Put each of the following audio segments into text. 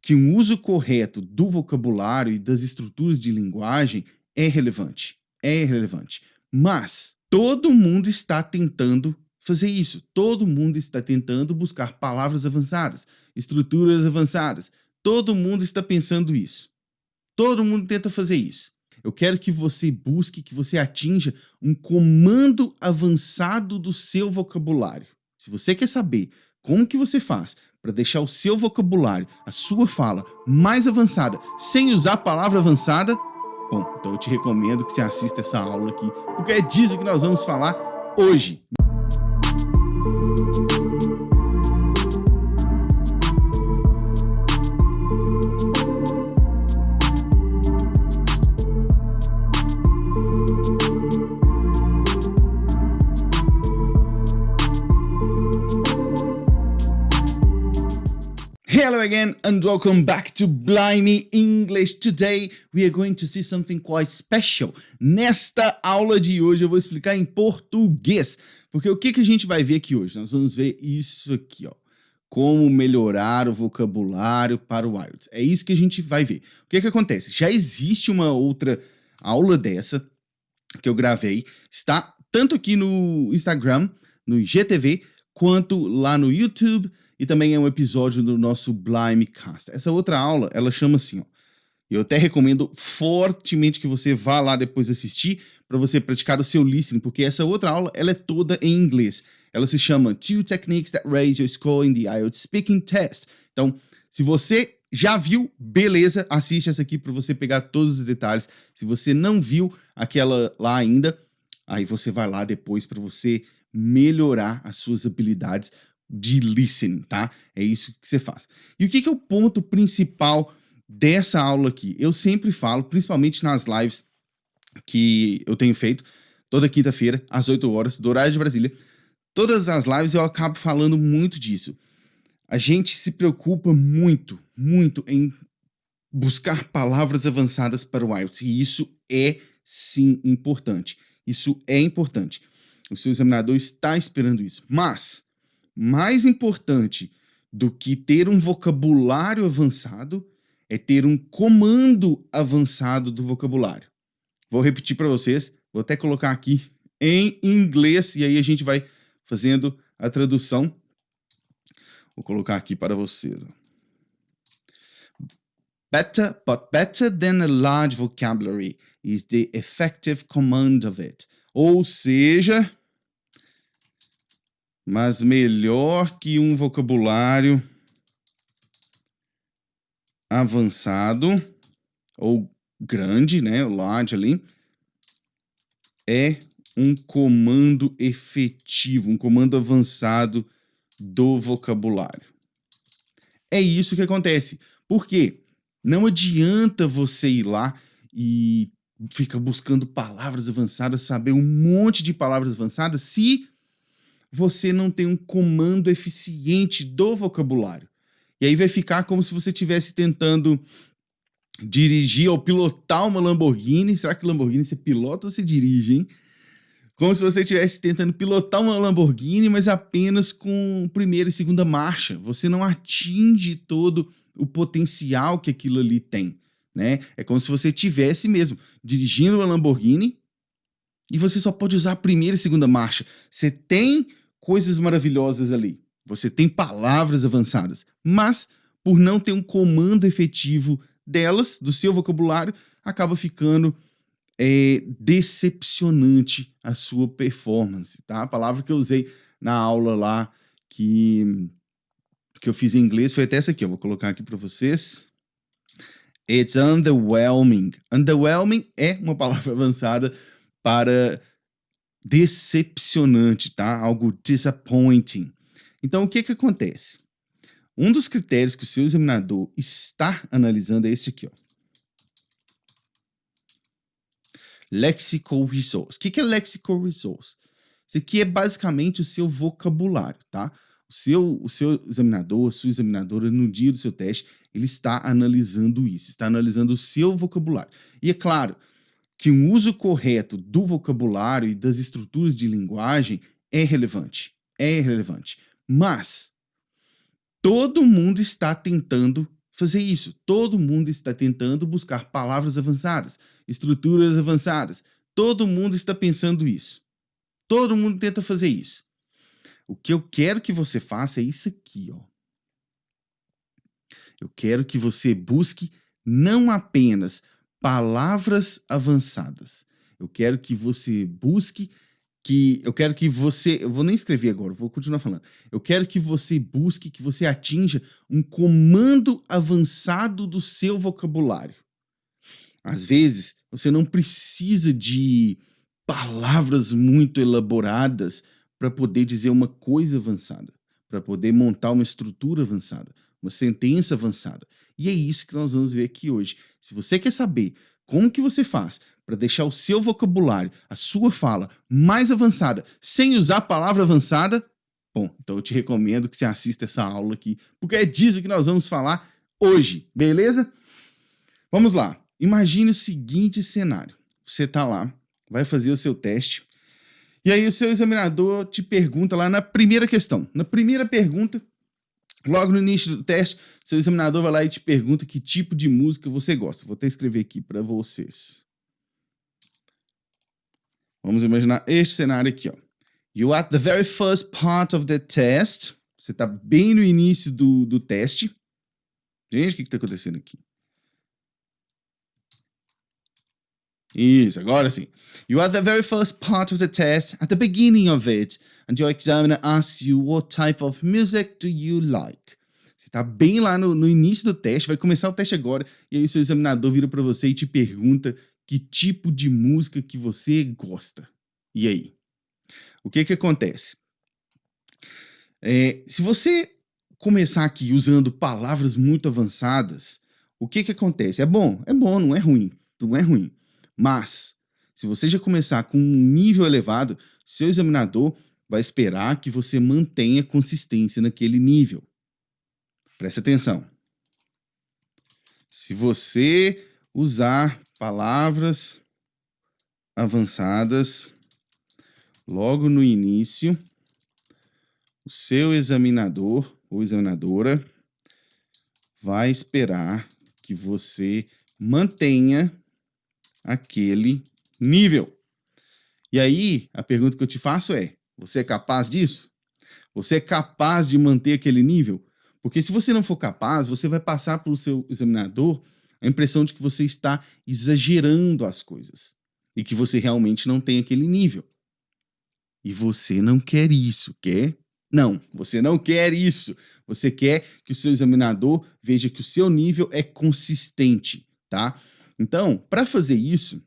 que um uso correto do vocabulário e das estruturas de linguagem é relevante. É relevante. Mas todo mundo está tentando fazer isso. Todo mundo está tentando buscar palavras avançadas, estruturas avançadas. Todo mundo está pensando isso. Todo mundo tenta fazer isso. Eu quero que você busque, que você atinja um comando avançado do seu vocabulário. Se você quer saber como que você faz para deixar o seu vocabulário, a sua fala mais avançada, sem usar a palavra avançada, bom, então eu te recomendo que você assista essa aula aqui, porque é disso que nós vamos falar hoje. Hello again and welcome back to Blimey English. Today we are going to see something quite special. Nesta aula de hoje eu vou explicar em português, porque o que a gente vai ver aqui hoje? Nós vamos ver isso aqui, ó. Como melhorar o vocabulário para o IELTS. É isso que a gente vai ver. O que acontece? Já existe uma outra aula dessa que eu gravei, está tanto aqui no Instagram, no IGTV, quanto lá no YouTube, e também é um episódio do nosso Blimeycast. Essa outra aula, ela chama assim, ó. Eu até recomendo fortemente que você vá lá depois assistir para você praticar o seu listening, porque essa outra aula, ela é toda em inglês. Ela se chama 2 Techniques that Raise Your Score in the IELTS Speaking Test. Então, se você já viu, beleza, assiste essa aqui para você pegar todos os detalhes. Se você não viu aquela lá ainda, aí você vai lá depois para você melhorar as suas habilidades de listening, tá? É isso que você faz. E o que é o ponto principal dessa aula aqui? Eu sempre falo, principalmente nas lives que eu tenho feito, toda quinta-feira, às 8 horas, do horário de Brasília, todas as lives eu acabo falando muito disso. A gente se preocupa muito em buscar palavras avançadas para o IELTS, e isso é, sim, importante. Isso é importante. O seu examinador está esperando isso. Mas mais importante do que ter um vocabulário avançado é ter um comando avançado do vocabulário. Vou repetir para vocês, vou até colocar aqui em inglês e aí a gente vai fazendo a tradução. Vou colocar aqui para vocês. Better than a large vocabulary is the effective command of it. Ou seja, mas melhor que um vocabulário avançado ou grande, né, o large ali, é um comando efetivo, um comando avançado do vocabulário. É isso que acontece. Por quê? Não adianta você ir lá e ficar buscando palavras avançadas, saber um monte de palavras avançadas, se você não tem um comando eficiente do vocabulário. E aí vai ficar como se você estivesse tentando dirigir ou pilotar uma Lamborghini. Será que Lamborghini você pilota ou você dirige, hein? Como se você estivesse tentando pilotar uma Lamborghini, mas apenas com primeira e segunda marcha. Você não atinge todo o potencial que aquilo ali tem, né? É como se você estivesse mesmo dirigindo uma Lamborghini e você só pode usar a primeira e segunda marcha. Você tem coisas maravilhosas ali. Você tem palavras avançadas. Mas, por não ter um comando efetivo delas, do seu vocabulário, acaba ficando decepcionante a sua performance, tá? A palavra que eu usei na aula lá, que eu fiz em inglês, foi até essa aqui. Eu vou colocar aqui para vocês. It's underwhelming. Underwhelming é uma palavra avançada para decepcionante, tá? Algo disappointing. Então, o que acontece? Um dos critérios que o seu examinador está analisando é esse aqui, ó. Lexical Resource. O que é Lexical Resource? Isso aqui é basicamente o seu vocabulário, tá? O seu examinador, a sua examinadora, no dia do seu teste, ele está analisando isso, está analisando o seu vocabulário. E é claro que um uso correto do vocabulário e das estruturas de linguagem é relevante. É relevante. Mas todo mundo está tentando fazer isso. Todo mundo está tentando buscar palavras avançadas, estruturas avançadas. Todo mundo está pensando isso. Todo mundo tenta fazer isso. O que eu quero que você faça é isso aqui, ó. Eu quero que você busque não apenas palavras avançadas. Eu quero que você busque eu vou nem escrever agora, vou continuar falando. Eu quero que você busque, que você atinja um comando avançado do seu vocabulário. Às vezes, você não precisa de palavras muito elaboradas para poder dizer uma coisa avançada, para poder montar uma estrutura avançada, uma sentença avançada. E é isso que nós vamos ver aqui hoje. Se você quer saber como que você faz para deixar o seu vocabulário, a sua fala mais avançada, sem usar a palavra avançada, bom, então eu te recomendo que você assista essa aula aqui, porque é disso que nós vamos falar hoje, beleza? Vamos lá. Imagine o seguinte cenário. Você está lá, vai fazer o seu teste, e aí o seu examinador te pergunta lá na primeira questão. Na primeira pergunta, logo no início do teste, seu examinador vai lá e te pergunta que tipo de música você gosta. Vou até escrever aqui para vocês. Vamos imaginar este cenário aqui, ó. You are at the very first part of the test. Você está bem no início do teste. Gente, o que está acontecendo aqui? Isso, agora sim. You are at the very first part of the test, at the beginning of it, and your examiner asks you what type of music do you like. Você está bem lá no início do teste, vai começar o teste agora, e aí o seu examinador vira para você e te pergunta que tipo de música que você gosta. E aí? O que acontece? Se você começar aqui usando palavras muito avançadas, o que acontece? É bom, não é ruim, não é ruim. Mas, se você já começar com um nível elevado, seu examinador vai esperar que você mantenha consistência naquele nível. Preste atenção. Se você usar palavras avançadas logo no início, o seu examinador ou examinadora vai esperar que você mantenha aquele nível. E aí, a pergunta que eu te faço é: você é capaz disso? Você é capaz de manter aquele nível? Porque se você não for capaz, você vai passar pelo seu examinador a impressão de que você está exagerando as coisas e que você realmente não tem aquele nível. E você não quer isso, quer? Não, você não quer isso. Você quer que o seu examinador veja que o seu nível é consistente, tá? Então, para fazer isso,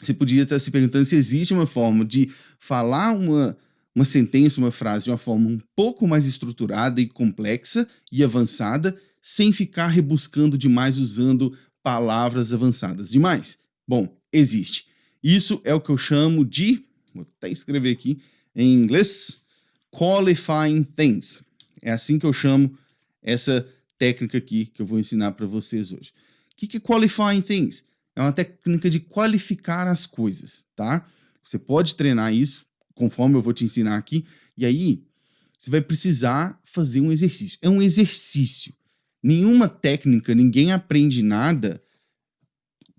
você podia estar se perguntando se existe uma forma de falar uma sentença, uma frase de uma forma um pouco mais estruturada e complexa e avançada, sem ficar rebuscando demais usando palavras avançadas demais. Bom, existe. Isso é o que eu chamo de, vou até escrever aqui em inglês, qualifying things. É assim que eu chamo essa técnica aqui que eu vou ensinar para vocês hoje. O que é qualifying things? É uma técnica de qualificar as coisas, tá? Você pode treinar isso, conforme eu vou te ensinar aqui, e aí você vai precisar fazer um exercício. É um exercício. Nenhuma técnica, ninguém aprende nada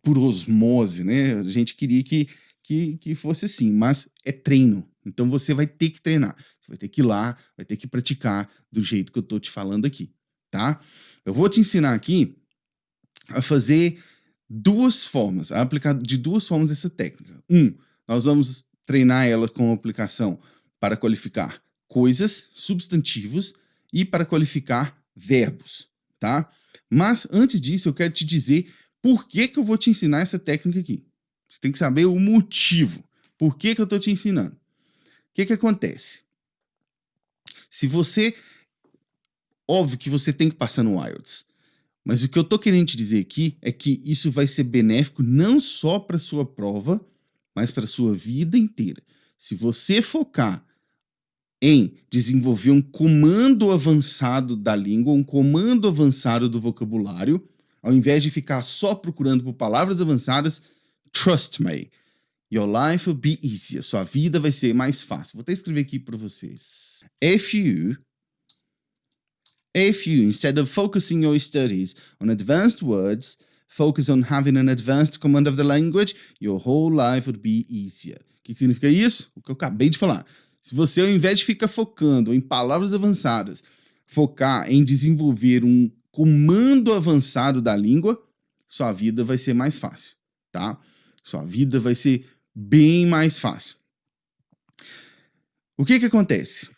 por osmose, né? A gente queria que fosse assim, mas é treino. Então você vai ter que treinar. Você vai ter que ir lá, vai ter que praticar do jeito que eu tô te falando aqui, tá? Eu vou te ensinar aqui a fazer duas formas, a aplicar de duas formas essa técnica. Nós vamos treinar ela com a aplicação para qualificar coisas, substantivos e para qualificar verbos, tá? Mas antes disso, eu quero te dizer por que eu vou te ensinar essa técnica aqui. Você tem que saber o motivo. Por que eu estou te ensinando? O que acontece? Se você... Óbvio que você tem que passar no IELTS. Mas o que eu estou querendo te dizer aqui é que isso vai ser benéfico não só para a sua prova, mas para a sua vida inteira. Se você focar em desenvolver um comando avançado da língua, um comando avançado do vocabulário, ao invés de ficar só procurando por palavras avançadas, trust me, your life will be easier. Sua vida vai ser mais fácil. Vou até escrever aqui para vocês. If If you, instead of focusing your studies on advanced words, focus on having an advanced command of the language, your whole life would be easier. O que significa isso? O que eu acabei de falar. Se você, ao invés de ficar focando em palavras avançadas, focar em desenvolver um comando avançado da língua, sua vida vai ser mais fácil, tá? Sua vida vai ser bem mais fácil. O que acontece?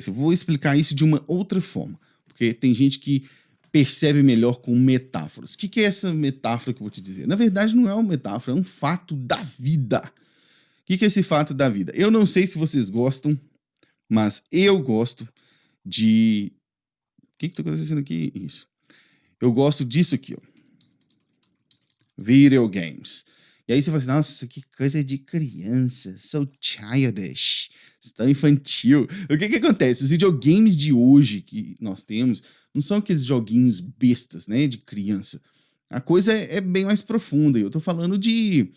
Eu vou explicar isso de uma outra forma, porque tem gente que percebe melhor com metáforas. O que é essa metáfora que eu vou te dizer? Na verdade, não é uma metáfora, é um fato da vida. O que é esse fato da vida? Eu não sei se vocês gostam, mas eu gosto de... O que está acontecendo aqui? Isso. Eu gosto disso aqui, ó. Video games. E aí você fala assim, nossa, que coisa de criança, so childish, tão infantil. O que acontece? Os videogames de hoje que nós temos não são aqueles joguinhos bestas, né, de criança. A coisa é bem mais profunda. Eu tô falando de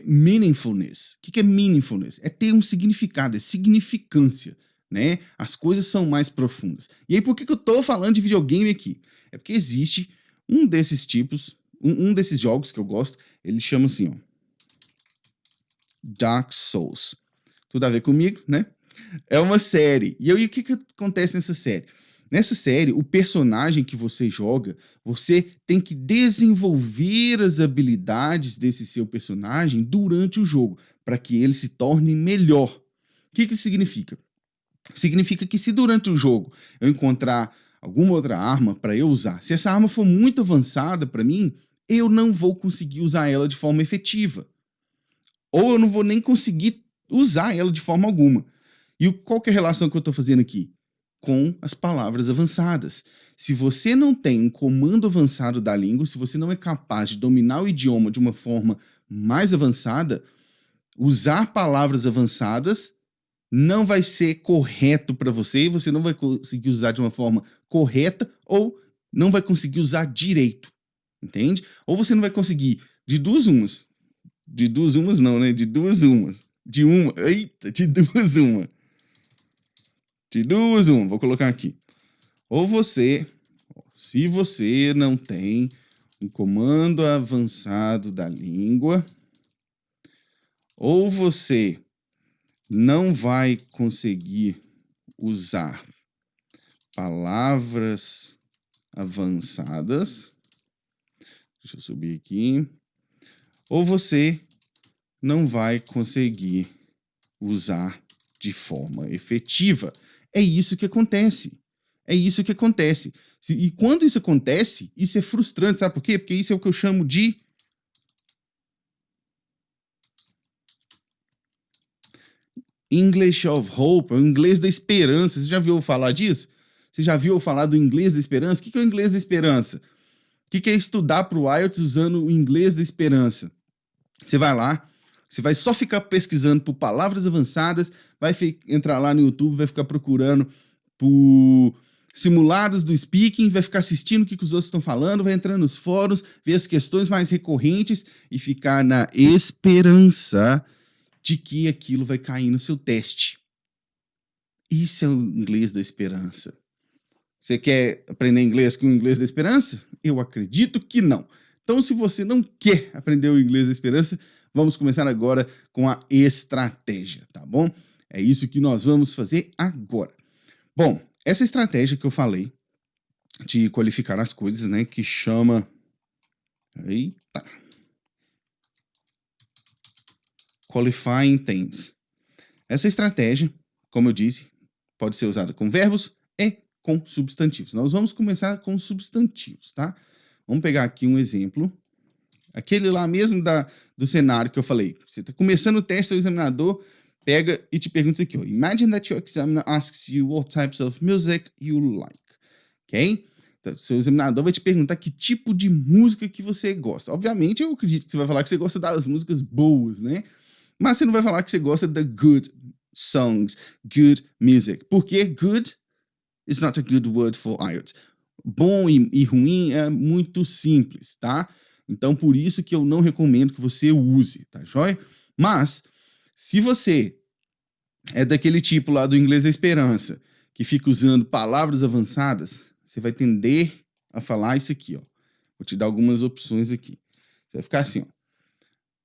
meaningfulness. O que é meaningfulness? É ter um significado, é significância, né? As coisas são mais profundas. E aí por que eu tô falando de videogame aqui? É porque existe um desses tipos, um desses jogos que eu gosto, ele chama assim, ó, Dark Souls. Tudo a ver comigo, né? É uma série. E aí o que acontece nessa série? Nessa série, o personagem que você joga, você tem que desenvolver as habilidades desse seu personagem durante o jogo, para que ele se torne melhor. O que significa? Significa que se durante o jogo eu encontrar alguma outra arma para eu usar, se essa arma for muito avançada para mim, eu não vou conseguir usar ela de forma efetiva. Ou eu não vou nem conseguir usar ela de forma alguma. E qual que é a relação que eu estou fazendo aqui? Com as palavras avançadas. Se você não tem um comando avançado da língua, se você não é capaz de dominar o idioma de uma forma mais avançada, usar palavras avançadas não vai ser correto para você e você não vai conseguir usar de uma forma correta ou não vai conseguir usar direito, entende? Ou você não vai conseguir de duas umas. De duas umas não, né? De duas umas. De uma, eita, de duas uma. De duas uma, vou colocar aqui. Ou você, se você não tem um comando avançado da língua, ou você não vai conseguir usar palavras avançadas. Deixa eu subir aqui. Ou você não vai conseguir usar de forma efetiva. É isso que acontece. É isso que acontece. E quando isso acontece, isso é frustrante, sabe por quê? Porque isso é o que eu chamo de English of Hope, o inglês da esperança. Você já viu falar disso? Você já viu falar do inglês da esperança? O que é o inglês da esperança? O que é estudar para o IELTS usando o inglês da esperança? Você vai lá, você vai só ficar pesquisando por palavras avançadas, vai entrar lá no YouTube, vai ficar procurando por simulados do speaking, vai ficar assistindo o que os outros estão falando, vai entrar nos fóruns, ver as questões mais recorrentes e ficar na esperança de que aquilo vai cair no seu teste. Isso é o inglês da esperança. Você quer aprender inglês com o inglês da esperança? Eu acredito que não. Então, se você não quer aprender o inglês da esperança, vamos começar agora com a estratégia, tá bom? É isso que nós vamos fazer agora. Bom, essa estratégia que eu falei de qualificar as coisas, né, que chama... Eita! Qualifying things. Essa estratégia, como eu disse, pode ser usada com verbos e com substantivos. Nós vamos começar com substantivos, tá? Vamos pegar aqui um exemplo. Aquele lá mesmo do cenário que eu falei. Você está começando o teste, o examinador pega e te pergunta aqui, ó. Imagine that your examiner asks you what types of music you like. Ok? Então, seu examinador vai te perguntar que tipo de música que você gosta. Obviamente, eu acredito que você vai falar que você gosta das músicas boas, né? Mas você não vai falar que você gosta da good songs, good music. Porque good is not a good word for IELTS. Bom e ruim é muito simples, tá? Então, por isso que eu não recomendo que você use, tá joia? Mas, se você é daquele tipo lá do inglês da esperança, que fica usando palavras avançadas, você vai tender a falar isso aqui, ó. Vou te dar algumas opções aqui. Você vai ficar assim, ó.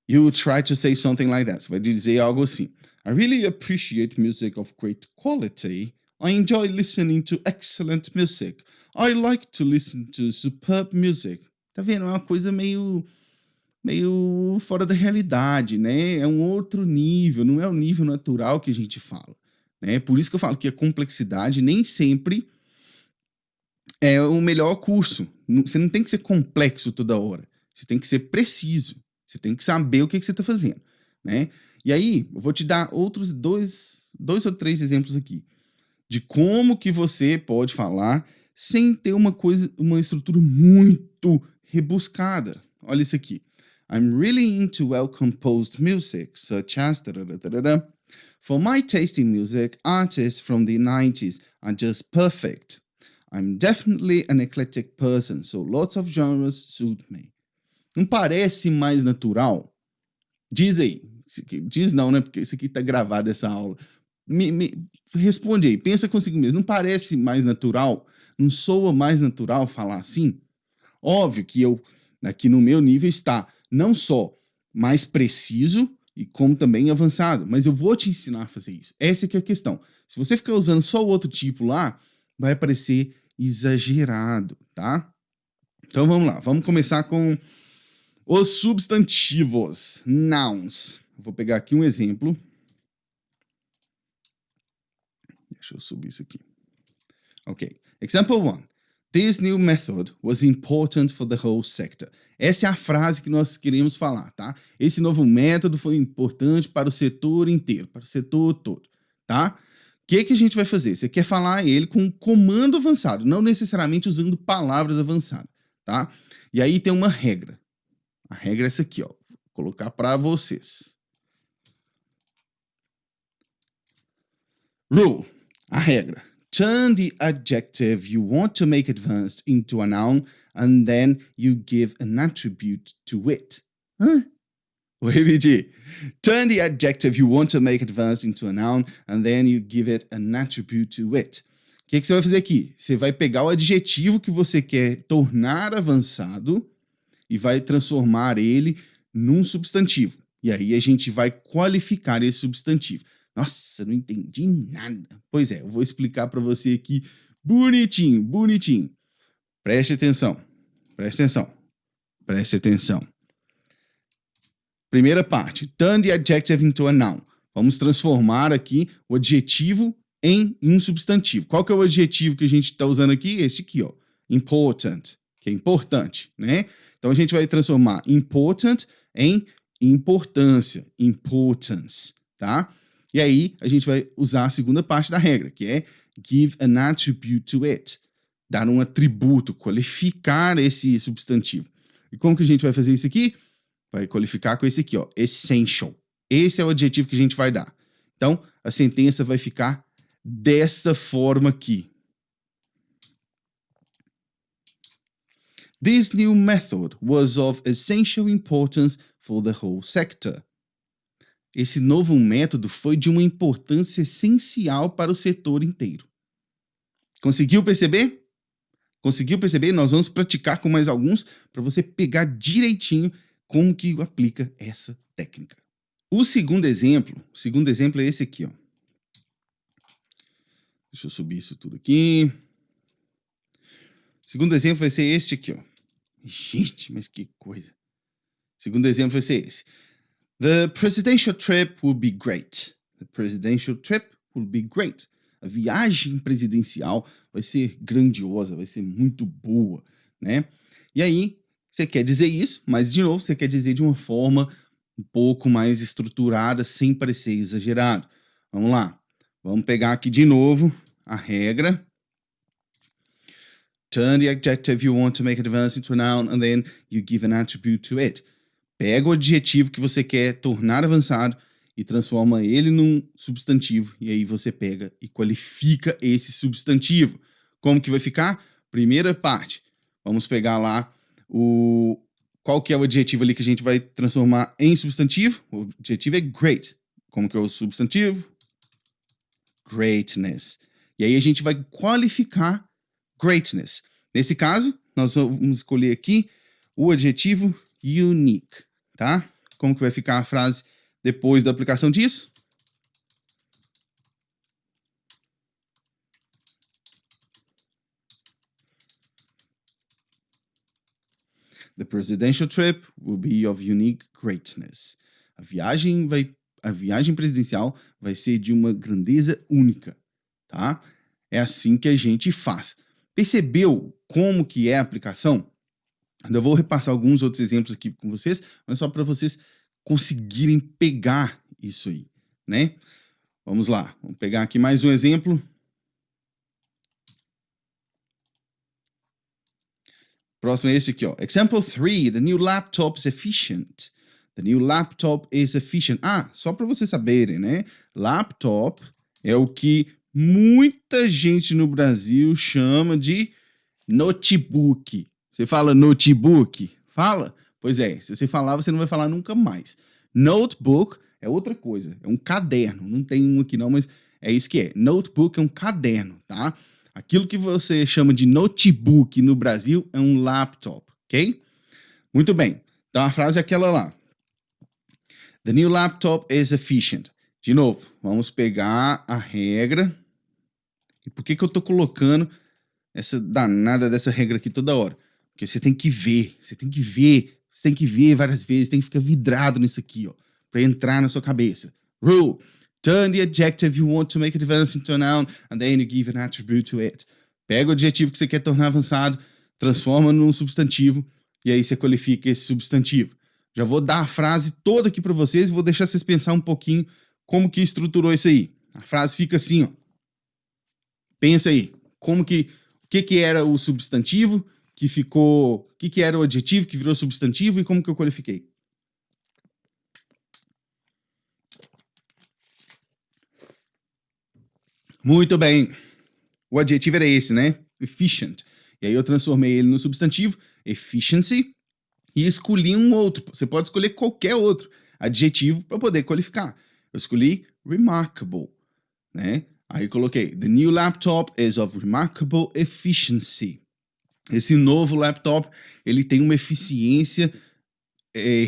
You try to say something like that. Você vai dizer algo assim. I really appreciate music of great quality. I enjoy listening to excellent music. I like to listen to superb music. Tá vendo? É uma coisa meio fora da realidade, né? É um outro nível, não é o nível natural que a gente fala, né? Por isso que eu falo que a complexidade nem sempre é o melhor curso. Você não tem que ser complexo toda hora. Você tem que ser preciso. Você tem que saber o que você está fazendo, né? E aí, eu vou te dar outros dois ou três exemplos aqui de como que você pode falar sem ter uma estrutura muito rebuscada. Olha isso aqui. I'm really into well-composed music, such as... tararara. For my taste in music, artists from the 90s are just perfect. I'm definitely an eclectic person, so lots of genres suit me. Não parece mais natural? Diz aí. Diz não, né? Porque isso aqui tá gravado, essa aula. Me responde aí. Pensa consigo mesmo. Não parece mais natural? Não soa mais natural falar assim? Óbvio que aqui no meu nível, está não só mais preciso, e como também avançado. Mas eu vou te ensinar a fazer isso. Essa que é a questão. Se você ficar usando só o outro tipo lá, vai parecer exagerado, tá? Então vamos lá. Vamos começar com os substantivos. Nouns. Vou pegar aqui um exemplo. Deixa eu subir isso aqui. Ok. Example 1. This new method was important for the whole sector. Essa é a frase que nós queremos falar, tá? Esse novo método foi importante para o setor inteiro, para o setor todo, tá? O que a gente vai fazer? Você quer falar ele com um comando avançado, não necessariamente usando palavras avançadas, tá? E aí tem uma regra. A regra é essa aqui, ó. Vou colocar para vocês. Rule. A regra. Turn the adjective you want to make advanced into a noun and then you give an attribute to it. Hã? Vou repetir. Turn the adjective you want to make advanced into a noun and then you give it an attribute to it. O que você vai fazer aqui? Você vai pegar o adjetivo que você quer tornar avançado e vai transformar ele num substantivo. E aí a gente vai qualificar esse substantivo. Nossa, não entendi nada. Pois é, eu vou explicar para você aqui bonitinho, bonitinho. Preste atenção, preste atenção, preste atenção. Primeira parte, turn the adjective into a noun. Vamos transformar aqui o adjetivo em um substantivo. Qual que é o adjetivo que a gente está usando aqui? Esse aqui, ó, important, que é importante, né? Então a gente vai transformar important em importância, importance, tá? E aí, a gente vai usar a segunda parte da regra, que é give an attribute to it. Dar um atributo, qualificar esse substantivo. E como que a gente vai fazer isso aqui? Vai qualificar com esse aqui, ó, essential. Esse é o adjetivo que a gente vai dar. Então, a sentença vai ficar dessa forma aqui. This new method was of essential importance for the whole sector. Esse novo método foi de uma importância essencial para o setor inteiro. Conseguiu perceber? Conseguiu perceber? Nós vamos praticar com mais alguns para você pegar direitinho como que aplica essa técnica. O segundo exemplo é esse aqui, ó. Deixa eu subir isso tudo aqui. O segundo exemplo vai ser este aqui, ó. Gente, mas que coisa. O segundo exemplo vai ser esse. The presidential trip will be great. The presidential trip will be great. A viagem presidencial vai ser grandiosa, vai ser muito boa, né? E aí, você quer dizer isso, mas, de novo, você quer dizer de uma forma um pouco mais estruturada, sem parecer exagerado. Vamos lá. Vamos pegar aqui de novo a regra. Turn the adjective you want to make advance into a noun and then you give an attribute to it. Pega o adjetivo que você quer tornar avançado e transforma ele num substantivo. E aí você pega e qualifica esse substantivo. Como que vai ficar? Primeira parte. Vamos pegar lá qual que é o adjetivo ali que a gente vai transformar em substantivo? O adjetivo é great. Como que é o substantivo? Greatness. E aí a gente vai qualificar greatness. Nesse caso, nós vamos escolher aqui o adjetivo unique, tá? Como que vai ficar a frase depois da aplicação disso? The presidential trip will be of unique greatness. A viagem presidencial vai ser de uma grandeza única, tá? É assim que a gente faz. Percebeu como que é a aplicação? Eu vou repassar alguns outros exemplos aqui com vocês, mas só para vocês conseguirem pegar isso aí, né? Vamos lá, vamos pegar aqui mais um exemplo. Próximo é esse aqui, ó. Example 3, the new laptop is efficient. The new laptop is efficient. Ah, só para vocês saberem, né? Laptop é o que muita gente no Brasil chama de notebook. Você fala notebook? Fala? Pois é, se você falar, você não vai falar nunca mais. Notebook é outra coisa, é um caderno. Não tem um aqui não, mas é isso que é. Notebook é um caderno, tá? Aquilo que você chama de notebook no Brasil é um laptop, ok? Muito bem. Então a frase é aquela lá. The new laptop is efficient. De novo, vamos pegar a regra. E por que eu tô colocando essa danada dessa regra aqui toda hora? Porque você tem que ver, você tem que ver várias vezes, tem que ficar vidrado nisso aqui, ó, para entrar na sua cabeça. Rule. Turn the adjective you want to make advanced into a noun, and then you give an attribute to it. Pega o adjetivo que você quer tornar avançado, transforma num substantivo, e aí você qualifica esse substantivo. Já vou dar a frase toda aqui para vocês e vou deixar vocês pensar um pouquinho como que estruturou isso aí. A frase fica assim, ó. Pensa aí, o que era o substantivo que ficou, o que era o adjetivo que virou substantivo e como que eu qualifiquei? Muito bem. O adjetivo era esse, né? Efficient. E aí eu transformei ele no substantivo, efficiency, e escolhi um outro. Você pode escolher qualquer outro adjetivo para poder qualificar. Eu escolhi remarkable, né? Aí coloquei, the new laptop is of remarkable efficiency. Esse novo laptop, ele tem uma eficiência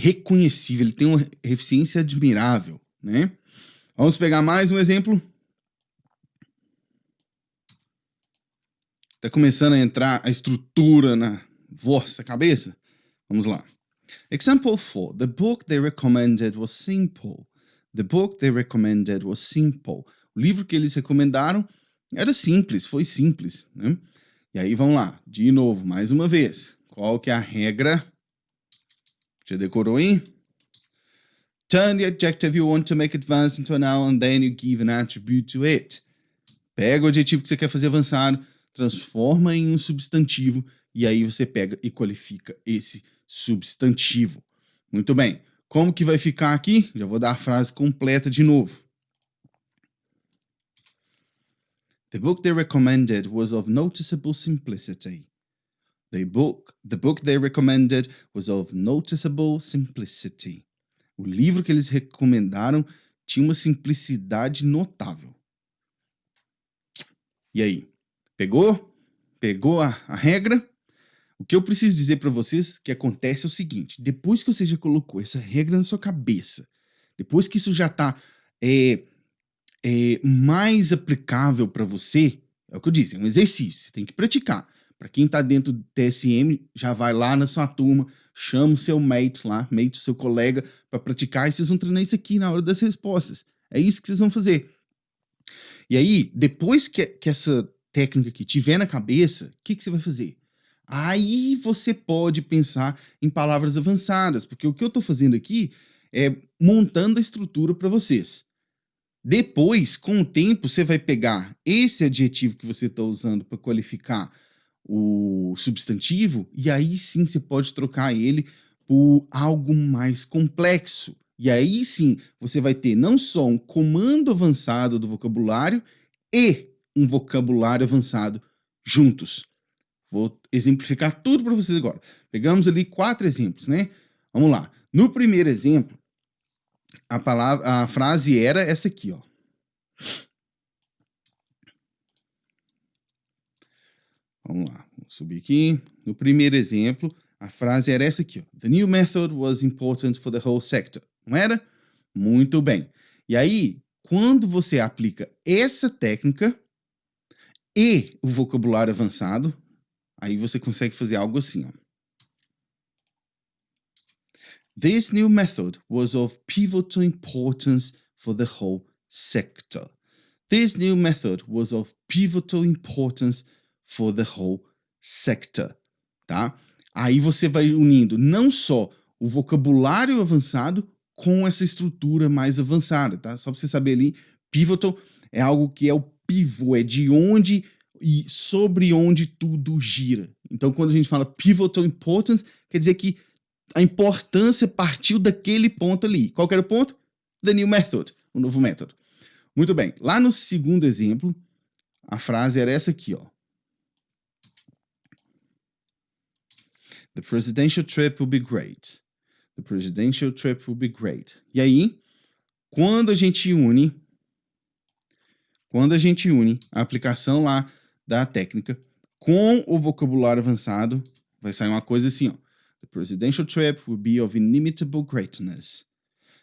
reconhecível, ele tem uma eficiência admirável, né? Vamos pegar mais um exemplo. Tá começando a entrar a estrutura na vossa cabeça? Vamos lá. Example 4. The book they recommended was simple. The book they recommended was simple. O livro que eles recomendaram era simples, foi simples, né? E aí, vamos lá. De novo, mais uma vez. Qual que é a regra? Já decorou aí? Turn the adjective you want to make advanced into a noun and then you give an attribute to it. Pega o adjetivo que você quer fazer avançado, transforma em um substantivo e aí você pega e qualifica esse substantivo. Muito bem. Como que vai ficar aqui? Já vou dar a frase completa de novo. The book they recommended was of noticeable simplicity. The book they recommended was of noticeable simplicity. O livro que eles recomendaram tinha uma simplicidade notável. E aí? Pegou? Pegou a regra? O que eu preciso dizer para vocês que acontece é o seguinte: depois que você já colocou essa regra na sua cabeça, depois que isso já está mais aplicável para você, é o que eu disse, é um exercício, você tem que praticar. Para quem está dentro do TSM, já vai lá na sua turma, chama o seu mate lá, o seu colega, para praticar, e vocês vão treinar isso aqui na hora das respostas. É isso que vocês vão fazer. E aí, depois que essa técnica aqui tiver na cabeça, o que você vai fazer? Aí você pode pensar em palavras avançadas, porque o que eu estou fazendo aqui é montando a estrutura para vocês. Depois, com o tempo, você vai pegar esse adjetivo que você está usando para qualificar o substantivo, e aí sim você pode trocar ele por algo mais complexo. E aí sim você vai ter não só um comando avançado do vocabulário e um vocabulário avançado juntos. Vou exemplificar tudo para vocês agora. Pegamos ali 4 exemplos, né? Vamos lá. No primeiro exemplo, a frase era essa aqui, ó. Vamos lá, vamos subir aqui. No primeiro exemplo, a frase era essa aqui, ó. The new method was important for the whole sector. Não era? Muito bem. E aí, quando você aplica essa técnica e o vocabulário avançado, aí você consegue fazer algo assim, ó. This new method was of pivotal importance for the whole sector. This new method was of pivotal importance for the whole sector, tá? Aí você vai unindo não só o vocabulário avançado com essa estrutura mais avançada, tá? Só para você saber ali, pivotal é algo que é o pivô, é de onde e sobre onde tudo gira. Então, quando a gente fala pivotal importance, quer dizer que a importância partiu daquele ponto ali. Qual que era o ponto? The new method, o novo método. Muito bem, lá no segundo exemplo, a frase era essa aqui, ó. The presidential trip will be great. The presidential trip will be great. E aí, quando a gente une a aplicação lá da técnica com o vocabulário avançado, vai sair uma coisa assim, ó. The presidential trip will be of inimitable greatness.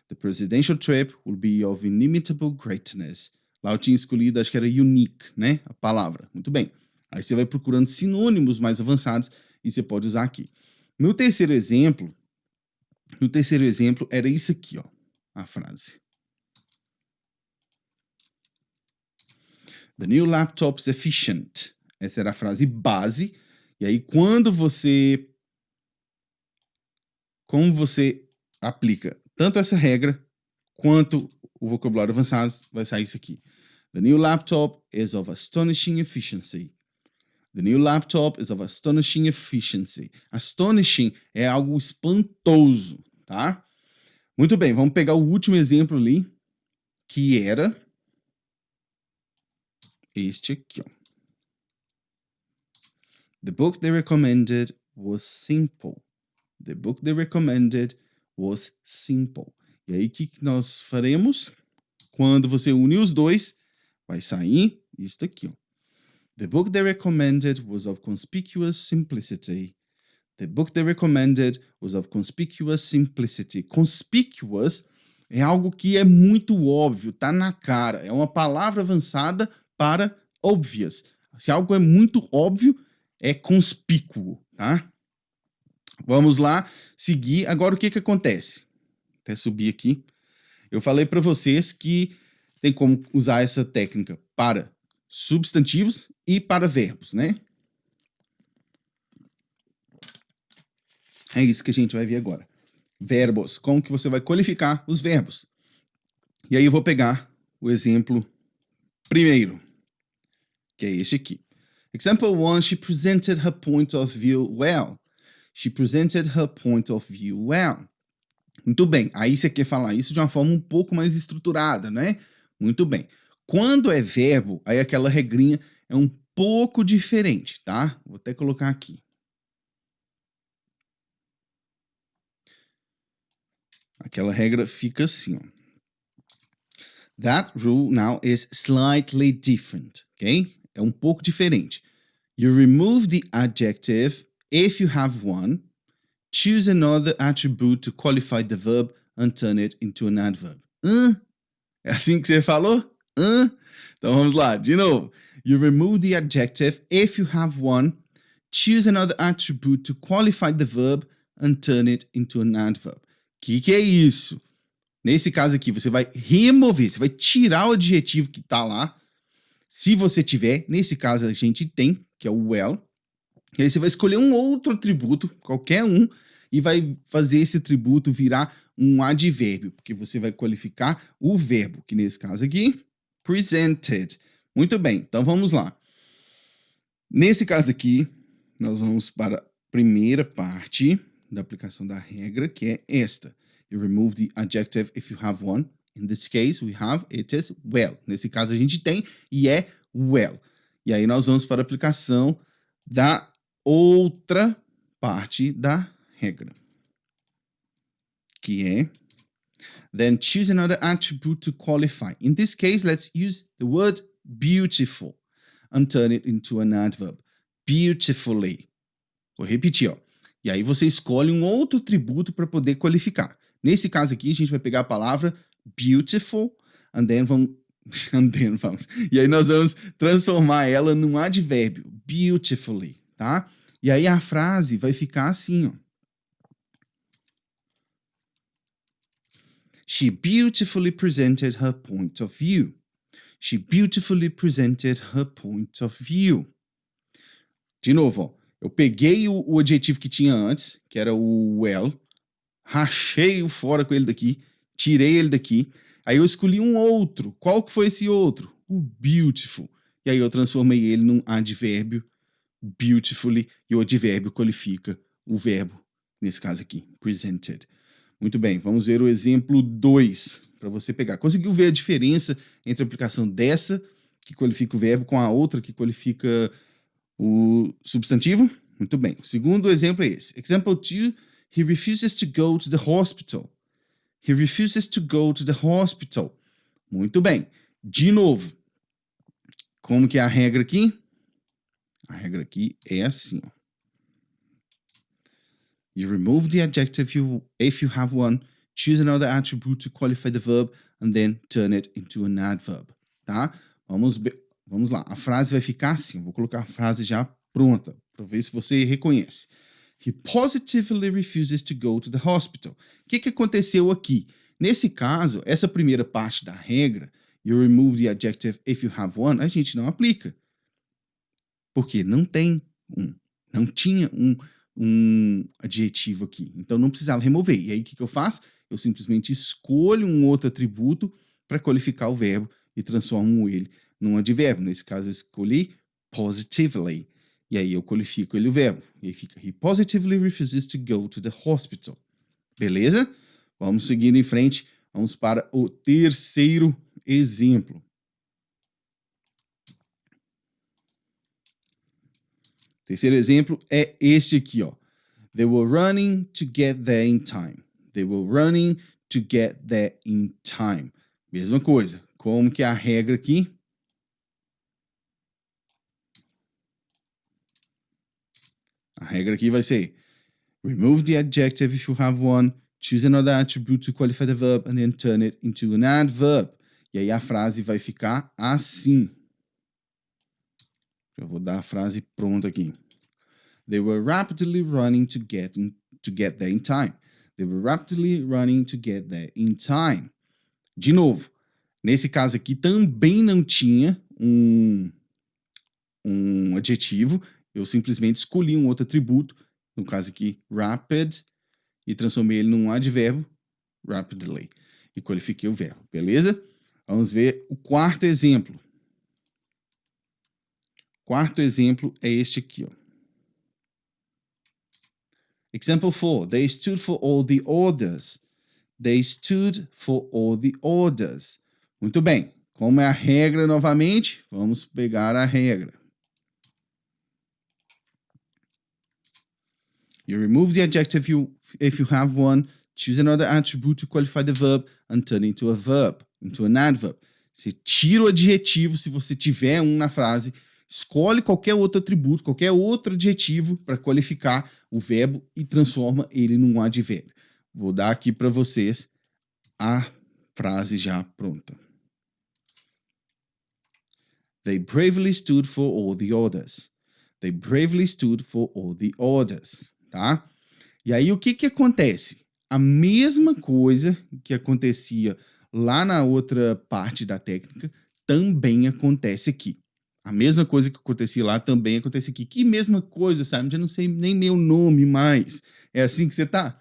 The presidential trip will be of inimitable greatness. Lá eu tinha escolhido, acho que era unique, né? A palavra. Muito bem. Aí você vai procurando sinônimos mais avançados e você pode usar aqui. No terceiro exemplo era isso aqui, ó, a frase. The new laptop is efficient. Essa era a frase base. E aí, como você aplica tanto essa regra quanto o vocabulário avançado, vai sair isso aqui. The new laptop is of astonishing efficiency. The new laptop is of astonishing efficiency. Astonishing é algo espantoso, tá? Muito bem, vamos pegar o último exemplo ali, que era este aqui, ó. The book they recommended was simple. The book they recommended was simple. E aí, o que nós faremos? Quando você une os dois, vai sair isso aqui, ó. The book they recommended was of conspicuous simplicity. The book they recommended was of conspicuous simplicity. Conspicuous é algo que é muito óbvio, tá na cara. É uma palavra avançada para obvious. Se algo é muito óbvio, é conspícuo, tá? Vamos lá, seguir. Agora, o que acontece? Até subir aqui. Eu falei para vocês que tem como usar essa técnica para substantivos e para verbos, né? É isso que a gente vai ver agora. Verbos, como que você vai qualificar os verbos. E aí eu vou pegar o exemplo primeiro, que é esse aqui. Example 1, she presented her point of view well. She presented her point of view well. Muito bem, aí você quer falar isso de uma forma um pouco mais estruturada, né? Muito bem. Quando é verbo, aí aquela regrinha é um pouco diferente, tá? Vou até colocar aqui. Aquela regra fica assim, ó. That rule now is slightly different, ok? É um pouco diferente. You remove the adjective if you have one. Choose another attribute to qualify the verb and turn it into an adverb. É assim que você falou? Então vamos lá, de novo. You remove the adjective if you have one. Choose another attribute to qualify the verb and turn it into an adverb. Que é isso? Nesse caso aqui, você vai remover, você vai tirar o adjetivo que tá lá. Se você tiver, nesse caso a gente tem, que é o well. E aí você vai escolher um outro atributo, qualquer um, e vai fazer esse atributo virar um advérbio, porque você vai qualificar o verbo, que nesse caso aqui, presented. Muito bem, então vamos lá. Nesse caso aqui, nós vamos para a primeira parte da aplicação da regra, que é esta. You remove the adjective if you have one. In this case, we have, it is well. Nesse caso a gente tem e é well. E aí nós vamos para a aplicação da outra parte da regra, que é then choose another attribute to qualify. In this case, let's use the word beautiful and turn it into an adverb. beautifully. Vou repetir, ó. E aí você escolhe um outro atributo para poder qualificar. Nesse caso aqui, a gente vai pegar a palavra beautiful, and then vamos... E aí nós vamos transformar ela num advérbio, beautifully, tá? E aí a frase vai ficar assim, ó. She beautifully presented her point of view. She beautifully presented her point of view. De novo, ó. Eu peguei o adjetivo que tinha antes, que era o well, rachei-o fora com ele daqui, tirei ele daqui, aí eu escolhi um outro. Qual que foi esse outro? O beautiful. E aí eu transformei ele num advérbio, beautifully, e o advérbio qualifica o verbo, nesse caso aqui, presented. Muito bem, vamos ver o exemplo 2, para você pegar. Conseguiu ver a diferença entre a aplicação dessa, que qualifica o verbo, com a outra, que qualifica o substantivo? Muito bem. O segundo exemplo é esse. Example 2, he refuses to go to the hospital. He refuses to go to the hospital. Muito bem. De novo, como que é a regra aqui? A regra aqui é assim, ó. You remove the adjective if you have one, choose another attribute to qualify the verb, and then turn it into an adverb, tá? Vamos lá, a frase vai ficar assim, vou colocar a frase já pronta, para ver se você reconhece. He positively refuses to go to the hospital. O que aconteceu aqui? Nesse caso, essa primeira parte da regra, you remove the adjective if you have one, a gente não aplica. Porque não tem não tinha um adjetivo aqui. Então, não precisava remover. E aí, o que eu faço? Eu simplesmente escolho um outro atributo para qualificar o verbo e transformo ele num advérbio. Nesse caso, eu escolhi positively. E aí, eu qualifico ele o verbo. E aí fica, he positively refuses to go to the hospital. Beleza? Vamos seguindo em frente. Vamos para o terceiro exemplo. Terceiro exemplo é este aqui, ó. They were running to get there in time. They were running to get there in time. Mesma coisa. Como que é a regra aqui? A regra aqui vai ser remove the adjective if you have one, choose another attribute to qualify the verb, and then turn it into an adverb. E aí a frase vai ficar assim. Eu vou dar a frase pronta aqui. They were rapidly running to get there in time. They were rapidly running to get there in time. De novo, nesse caso aqui também não tinha um adjetivo. Eu simplesmente escolhi um outro atributo, no caso aqui, rapid, e transformei ele num advérbio, rapidly, e qualifiquei o verbo, beleza? Vamos ver o quarto exemplo. Quarto exemplo é este aqui, ó. Example 4. They stood for all the orders. They stood for all the orders. Muito bem. Como é a regra novamente? Vamos pegar a regra. You remove the adjective if you have one, choose another attribute to qualify the verb, and turn it into a verb, into an adverb. Você tira o adjetivo se você tiver um na frase, escolhe qualquer outro atributo, qualquer outro adjetivo para qualificar o verbo e transforma ele num advérbio. Vou dar aqui para vocês a frase já pronta. They bravely stood for all the orders. They bravely stood for all the orders, tá? E aí o que acontece? A mesma coisa que acontecia lá na outra parte da técnica também acontece aqui. A mesma coisa que acontecia lá também acontece aqui. Que mesma coisa, sabe? Já não sei nem meu nome mais. É assim que você tá?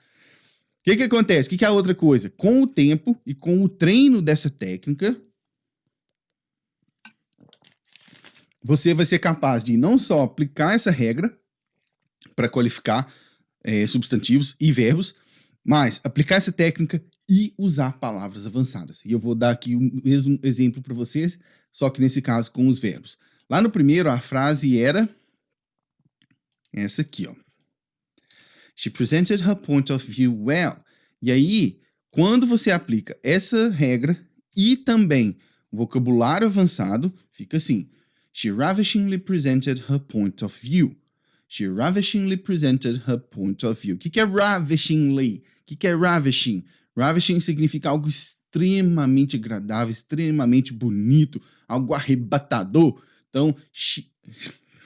O que acontece? O que é a outra coisa? Com o tempo e com o treino dessa técnica, você vai ser capaz de não só aplicar essa regra para qualificar substantivos e verbos, mas aplicar essa técnica e usar palavras avançadas. E eu vou dar aqui o mesmo exemplo para vocês, só que nesse caso com os verbos. Lá no primeiro, a frase era essa aqui, ó. She presented her point of view well. E aí, quando você aplica essa regra e também o vocabulário avançado, fica assim. She ravishingly presented her point of view. She ravishingly presented her point of view. O que é ravishingly? O que é ravishing? Ravishing significa algo extremamente agradável, extremamente bonito, algo arrebatador. Então,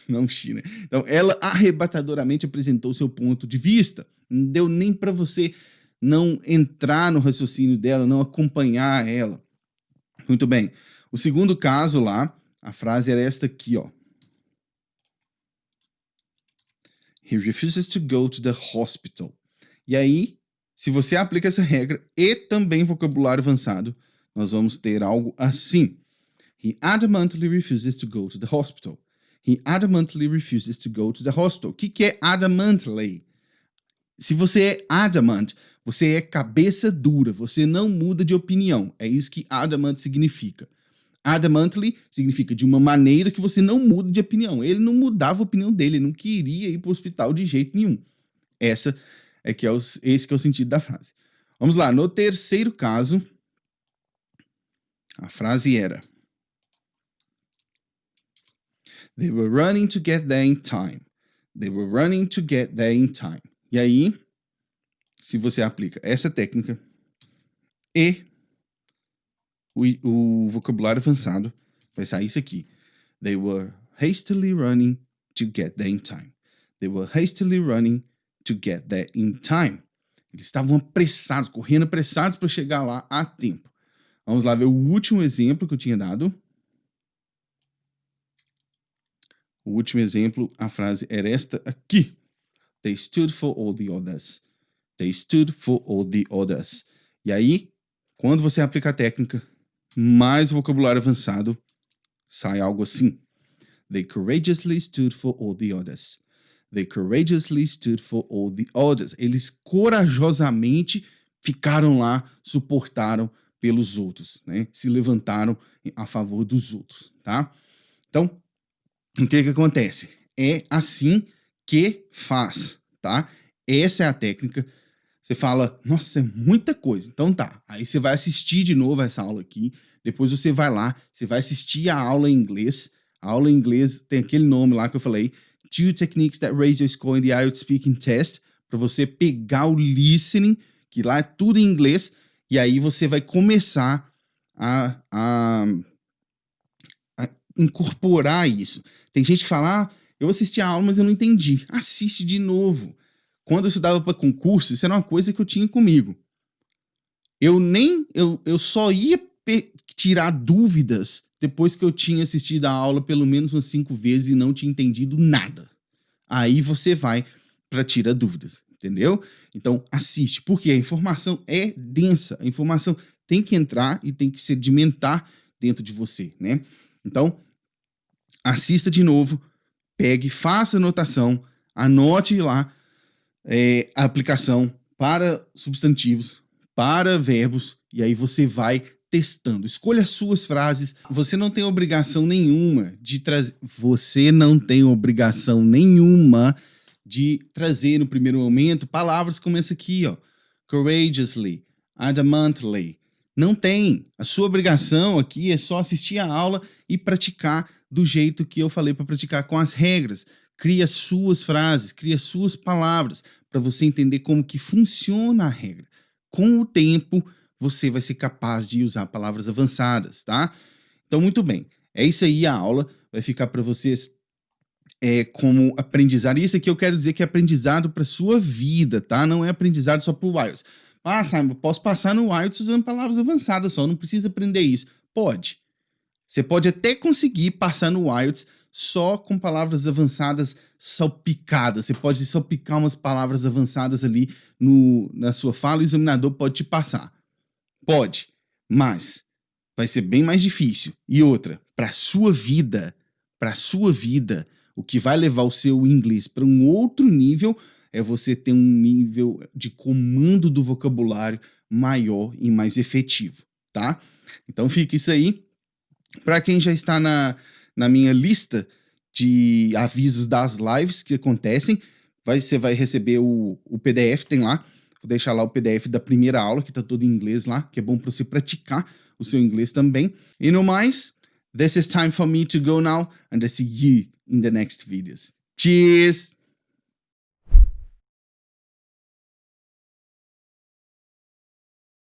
né? Então, ela arrebatadoramente apresentou seu ponto de vista. Não deu nem para você não entrar no raciocínio dela, não acompanhar ela. Muito bem. O segundo caso lá, a frase era esta aqui, ó. He refuses to go to the hospital. E aí, se você aplica essa regra e também vocabulário avançado, nós vamos ter algo assim. He adamantly refuses to go to the hospital. He adamantly refuses to go to the hospital. O que é adamantly? Se você é adamant, você é cabeça dura, você não muda de opinião. É isso que adamant significa. Adamantly significa de uma maneira que você não muda de opinião. Ele não mudava a opinião dele, ele não queria ir para o hospital de jeito nenhum. Esse que é o sentido da frase. Vamos lá, no terceiro caso, a frase era: They were running to get there in time. They were running to get there in time. E aí, se você aplica essa técnica e o vocabulário avançado, vai sair isso aqui. They were hastily running to get there in time. They were hastily running to get there in time. Eles estavam apressados, correndo apressados para chegar lá a tempo. Vamos lá ver o último exemplo que eu tinha dado. O último exemplo, a frase era esta aqui. They stood for all the others. They stood for all the others. E aí, quando você aplica a técnica, mais vocabulário avançado, sai algo assim. They courageously stood for all the others. They courageously stood for all the others. Eles corajosamente ficaram lá, suportaram pelos outros, né? Se levantaram a favor dos outros, tá? Então, o que acontece? É assim que faz, tá? Essa é a técnica. Você fala, nossa, é muita coisa. Então tá, aí você vai assistir de novo essa aula aqui, depois você vai lá, você vai assistir a aula em inglês. A aula em inglês tem aquele nome lá que eu falei, 2 Techniques that Raise Your Score in the IELTS Speaking Test, para você pegar o listening, que lá é tudo em inglês, e aí você vai começar a incorporar isso. Tem gente que fala, eu assisti a aula, mas eu não entendi. Assiste de novo. Quando eu estudava para concurso, isso era uma coisa que eu tinha comigo. Eu só ia tirar dúvidas depois que eu tinha assistido a aula pelo menos umas 5 vezes e não tinha entendido nada. Aí você vai para tirar dúvidas, entendeu? Então, assiste, porque a informação é densa. A informação tem que entrar e tem que sedimentar dentro de você, né? Então, assista de novo, pegue, faça anotação, anote lá a aplicação para substantivos, para verbos, e aí você vai testando. Escolha as suas frases. Você não tem obrigação nenhuma de trazer. Você não tem obrigação nenhuma de trazer no primeiro momento palavras como essa aqui, ó. Courageously, adamantly. Não tem. A sua obrigação aqui é só assistir a aula e praticar do jeito que eu falei para praticar, com as regras. Cria suas frases, cria suas palavras para você entender como que funciona a regra. Com o tempo, você vai ser capaz de usar palavras avançadas, tá? Então, muito bem. É isso aí, a aula vai ficar para vocês como aprendizado. Isso aqui eu quero dizer que é aprendizado para sua vida, tá? Não é aprendizado só para o IELTS. Simon, posso passar no IELTS usando palavras avançadas só, não precisa aprender isso. Pode. Você pode até conseguir passar no IELTS só com palavras avançadas salpicadas. Você pode salpicar umas palavras avançadas ali na sua fala e o examinador pode te passar. Pode, mas vai ser bem mais difícil. E outra, para a sua vida, o que vai levar o seu inglês para um outro nível é você ter um nível de comando do vocabulário maior e mais efetivo, tá? Então fica isso aí. Para quem já está na minha lista de avisos das lives que acontecem, você vai receber o PDF, tem lá. Vou deixar lá o PDF da primeira aula, que está todo em inglês lá, que é bom para você praticar o seu inglês também. E no mais, This is time for me to go now, and I see you in the next videos. Cheers!